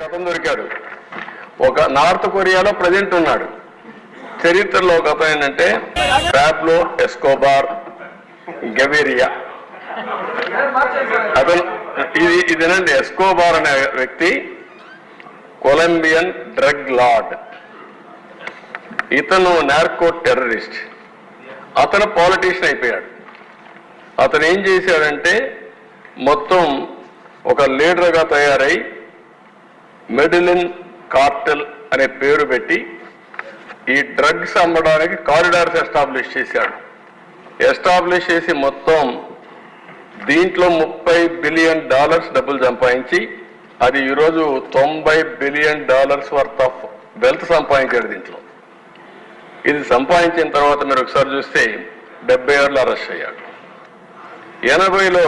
అతను దొరికాడు. ఒక నార్త్ కొరియాలో ప్రెసిడెంట్ ఉన్నాడు. చరిత్రలో ఒక అతను ఏంటంటే పాబ్లో ఎస్కోబార్ గెవిరియా. అతను ఇదేనండి, ఎస్కోబార్ అనే వ్యక్తి కొలంబియన్ డ్రగ్ లార్డ్. ఇతను నార్కో టెర్రరిస్ట్. అతను పాలిటీషియన్ అయిపోయాడు. అతను ఏం చేశాడంటే మొత్తం ఒక లీడర్గా తయారై మెడిలిన్ కార్టెల్ అనే పేరు పెట్టి ఈ డ్రగ్స్ అమ్మడానికి కారిడార్స్ ఎస్టాబ్లిష్ చేశాడు. ఎస్టాబ్లిష్ చేసి మొత్తం దీంట్లో $30 బిలియన్ డబ్బులు సంపాదించి అది ఈరోజు $90 బిలియన్ వర్త్ ఆఫ్ వెల్త్ సంపాదించాడు. దీంట్లో ఇది సంపాదించిన తర్వాత మీరు ఒకసారి చూస్తే 76లో అరెస్ట్ అయ్యాడు. 80లో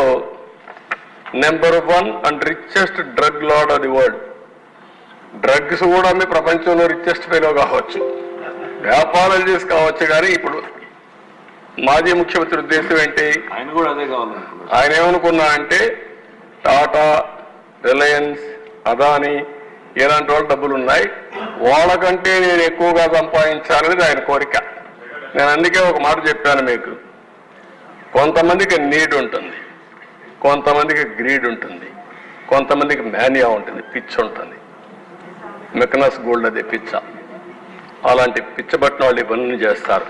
number 1 and richest drug lord of the world. Drugs కూడా మీ ప్రపంచంలో రిచెస్ట్ ఫెలో కావచ్చు, వ్యాపారాలు చేసి కావచ్చు. కానీ ఇప్పుడు మాజీ ముఖ్యమంత్రి ఉద్దేశం ఏంటి? ఆయన కూడా అదే కావాలనుకున్నారు. ఆయన ఏమనుకున్నా అంటే టాటా, రిలయన్స్, అదానీ ఇలాంటి వాళ్ళు డబ్బులు ఉన్నాయి, వాళ్ళకంటే నేను ఎక్కువగా సంపాదించాలనేది ఆయన కోరిక. నేను అందుకే ఒక మాట చెప్పాను మీకు, కొంతమందికి నీడ్ ఉంటుంది, కొంతమందికి గ్రీడ్ ఉంటుంది, కొంతమందికి మేనియా ఉంటుంది, పిచ్చి ఉంటుంది. మెకనస్ గోల్డ్ అదే పిచ్చ. అలాంటి పిచ్చబట్టిన వాళ్ళు ఇవన్నీ చేస్తారు.